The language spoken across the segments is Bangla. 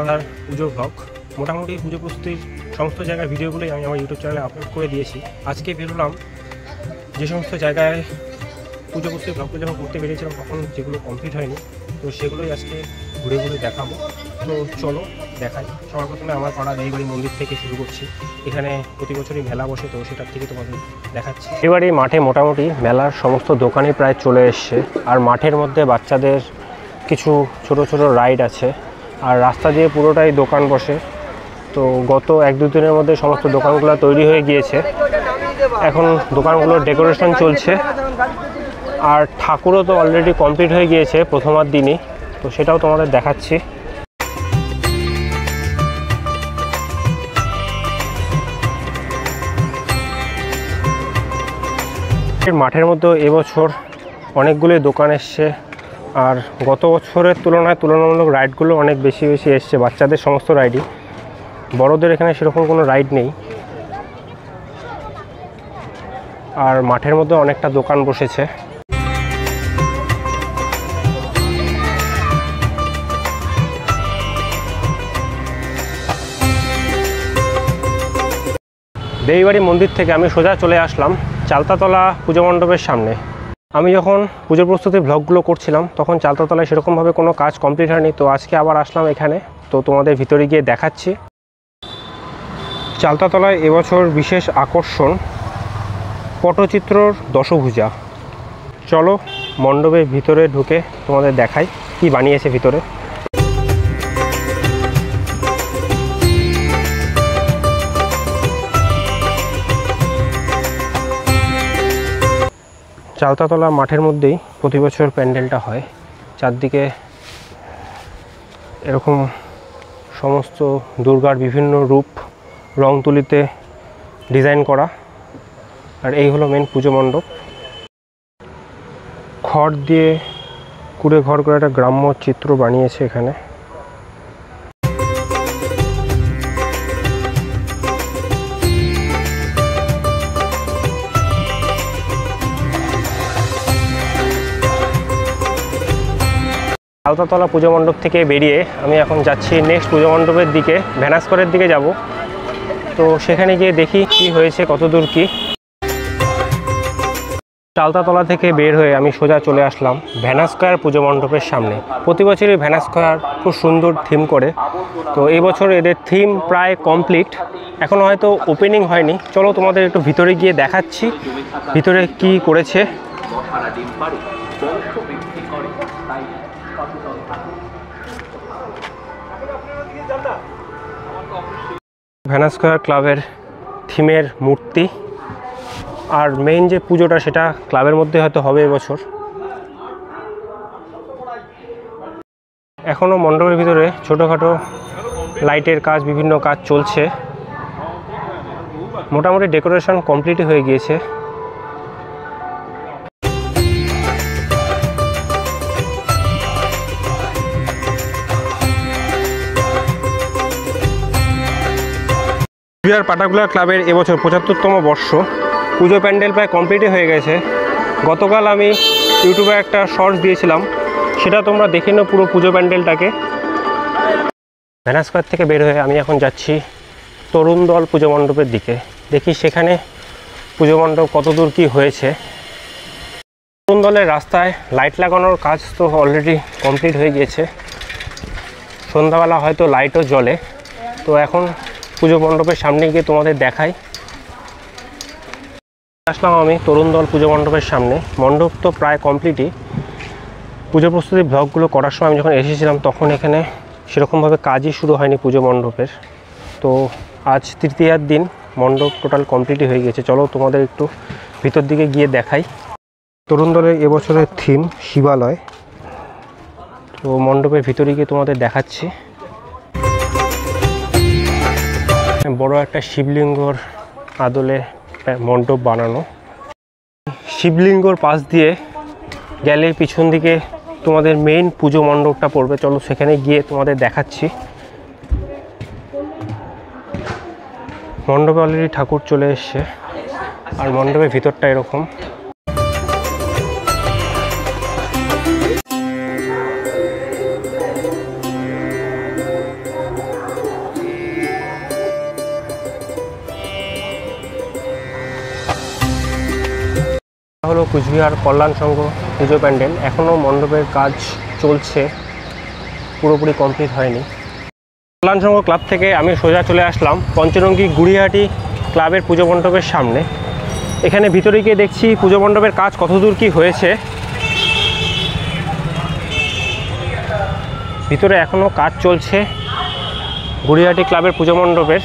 দাদার পুজোর ব্লগ। মোটামুটি পুজো প্রস্তুতির সমস্ত জায়গার ভিডিওগুলোই আমি আমার ইউটিউব চ্যানেলে আপলোড করে দিয়েছি। আজকে বেরোলাম যে সমস্ত জায়গায় পুজো প্রস্তুতির ব্লগগুলো যখন করতে বেরিয়েছিলাম তখন যেগুলো কমপ্লিট হয়নি, তো সেগুলোই আজকে ঘুরে ঘুরে দেখাবো। তো চলো দেখাই। সবার প্রথমে আমার পাড়া দেইবাড়ি মন্দির থেকে শুরু করছি। এখানে প্রতি বছরই মেলা বসে, তো সেটার থেকে তোমাদের দেখাচ্ছি। এবার এই মাঠে মোটামুটি মেলার সমস্ত দোকানই প্রায় চলে এসছে, আর মাঠের মধ্যে বাচ্চাদের কিছু ছোট ছোট রাইড আছে, আর রাস্তা দিয়ে পুরোটাই দোকান বসে। তো গত 1-2 দিনের মধ্যে সমস্ত দোকানগুলো তৈরি হয়ে গিয়েছে। এখন দোকানগুলোর ডেকোরেশন চলছে, আর ঠাকুরও তো অলরেডি কমপ্লিট হয়ে গিয়েছে প্রথমার দিনই, তো সেটাও তোমাদের দেখাচ্ছি। মাঠের মধ্যেও এবছর অনেকগুলোই দোকান এসছে, আর গত বছরের তুলনায় তুলনামূলক রাইডগুলো অনেক বেশি এসছে, বাচ্চাদের সমস্ত রাইডই। বড়দের এখানে সেরকম কোনো রাইড নেই। আর মাঠের মধ্যে অনেকটা দোকান বসেছে। দেইবাড়ি মন্দির থেকে আমি সোজা চলে আসলাম চালতাতলা পুজো মণ্ডপের সামনে। আমি যখন পুজোর প্রস্তুতির ব্লগগুলো করছিলাম তখন চালতাতলায় সেরকমভাবে কোনো কাজ কমপ্লিট হয়নি, তো আজকে আবার আসলাম এখানে। তো তোমাদের ভিতরে গিয়ে দেখাচ্ছি। চালতাতলায় এবছর বিশেষ আকর্ষণ পটচিত্রর দশভুজা। চলো মণ্ডপের ভিতরে ঢুকে তোমাদের দেখাই কি বানিয়েছে ভিতরে। চালতাতলা মাঠের মধ্যেই প্রতি বছর প্যান্ডেলটা হয়। চারদিকে এরকম সমস্ত দুর্গার বিভিন্ন রূপ রং তুলিতে ডিজাইন করা, আর এই হলো মেন পুজো মণ্ডপ। খড় দিয়ে কুড়ে ঘর করে একটা গ্রাম্য চিত্র বানিয়েছে এখানে। চালতাতলা পুজো মণ্ডপ থেকে বেরিয়ে আমি এখন যাচ্ছি নেক্সট পুজো মণ্ডপের দিকে, ভ্যানাসকরের দিকে যাব। তো সেখানে গিয়ে দেখি কি হয়েছে, কত দূর কি। চালতাতলা থেকে বের হয়ে আমি সোজা চলে আসলাম ভ্যানাসকয়ার পুজো মণ্ডপের সামনে। প্রতি বছরই ভ্যানাসকয়ার খুব সুন্দর থিম করে, তো এই বছর এদের থিম প্রায় কমপ্লিট, এখনও হয়তো ওপেনিং হয়নি। চলো তোমাদের একটু ভিতরে গিয়ে দেখাচ্ছি ভিতরে কি করেছে। ভ্যানাসকয়ার ক্লাবের থিমের মূর্তি, আর মেইন যে পুজোটা সেটা ক্লাবের মধ্যে হয়তো হবে এবছর। এখনও মণ্ডপের ভিতরে ছোটোখাটো লাইটের কাজ, বিভিন্ন কাজ চলছে। মোটামুটি ডেকোরেশন কমপ্লিট হয়ে গিয়েছে। কুচবিহার পাটাকুলা ক্লাবের এবছর 75তম বর্ষ। পুজো প্যান্ডেল প্রায় কমপ্লিটই হয়ে গেছে। গতকাল আমি ইউটিউবে একটা শর্টস দিয়েছিলাম, সেটা তোমরা দেখে নাও পুরো পুজো প্যান্ডেলটাকে। ভ্যানাসকয়ার থেকে বের হয়ে আমি এখন যাচ্ছি তরুণ দল পুজো মণ্ডপের দিকে। দেখি সেখানে পুজো মণ্ডপ কত দূর কী হয়েছে। তরুণ দলের রাস্তায় লাইট লাগানোর কাজ তো অলরেডি কমপ্লিট হয়ে গিয়েছে। সন্ধ্যাবেলা হয়তো লাইটও জ্বলে। তো এখন পুজো মণ্ডপের সামনে গিয়ে তোমাদের দেখাই। আসলাম আমি তরুণ দল পুজো মণ্ডপের সামনে। মণ্ডপ তো প্রায় কমপ্লিটই। পুজো প্রস্তুতির ব্লগগুলো করার সময় আমি যখন এসেছিলাম তখন এখানে সেরকমভাবে কাজই শুরু হয়নি পুজো মণ্ডপের। তো আজ তৃতীয়ার দিন, মণ্ডপ টোটাল কমপ্লিটই হয়ে গেছে। চলো তোমাদের একটু ভিতর দিকে গিয়ে দেখাই। তরুণ দলের এবছরের থিম শিবালয়। তো মণ্ডপের ভিতরে গিয়ে তোমাদের দেখাচ্ছি। বড় একটা শিবলিঙ্গর আদলে মণ্ডপ বানানো। শিবলিঙ্গর পাশ দিয়ে গেলে পিছন দিকে তোমাদের মেইন পুজো মণ্ডপটা পড়বে। চলো সেখানে গিয়ে তোমাদের দেখাচ্ছি। মণ্ডপে অলরেডি ঠাকুর চলে এসছে, আর মণ্ডপের ভিতরটা এরকম। কুচবিহার কল্যাণ সংঘ পুজো প্যান্ডেল। এখনও মণ্ডপের কাজ চলছে, পুরোপুরি কমপ্লিট হয়নি। কল্যাণ সংঘ ক্লাব থেকে আমি সোজা চলে আসলাম পঞ্চরঙ্গী গুড়িয়াহাটি ক্লাবের পুজো মণ্ডপের সামনে। এখানে ভিতরে গিয়ে দেখছি পুজো মণ্ডপের কাজ কতদূর কি হয়েছে। ভিতরে এখনও কাজ চলছে গুড়িয়াহাটি ক্লাবের পুজো মণ্ডপের।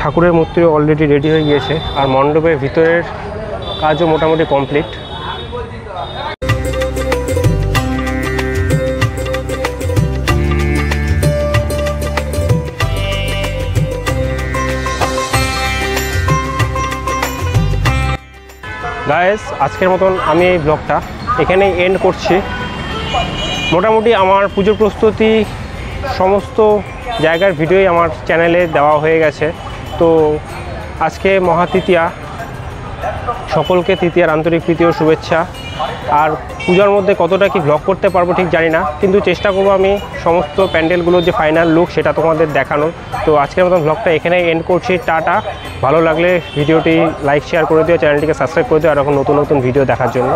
ঠাকুরের মূর্তিও অলরেডি রেডি হয়ে গিয়েছে, আর মণ্ডপের ভিতরের কাজও মোটামুটি কমপ্লিট। গাইস, আজকের মতন আমি এই ব্লগটা এখানেই এন্ড করছি। মোটামুটি আমার পুজোর প্রস্তুতি সমস্ত জায়গার ভিডিওই আমার চ্যানেলে দেওয়া হয়ে গেছে। তো আজকে মহাতৃতীয়া, সকলকে তৃতীয়ার আন্তরিক প্রীতি ও শুভেচ্ছা। আর পূজার মধ্যে কতটা কি ব্লগ করতে পারবো ঠিক জানি না, কিন্তু চেষ্টা করবো আমি সমস্ত প্যান্ডেলগুলোর যে ফাইনাল লুক সেটা তোমাদের দেখানোর। তো আজকের মতন ব্লগটা এখানে এন্ড করছি। টাটা। ভালো লাগলে ভিডিওটি লাইক শেয়ার করে দিও, চ্যানেলটিকে সাবস্ক্রাইব করে দিও আর এখন নতুন নতুন ভিডিও দেখার জন্য।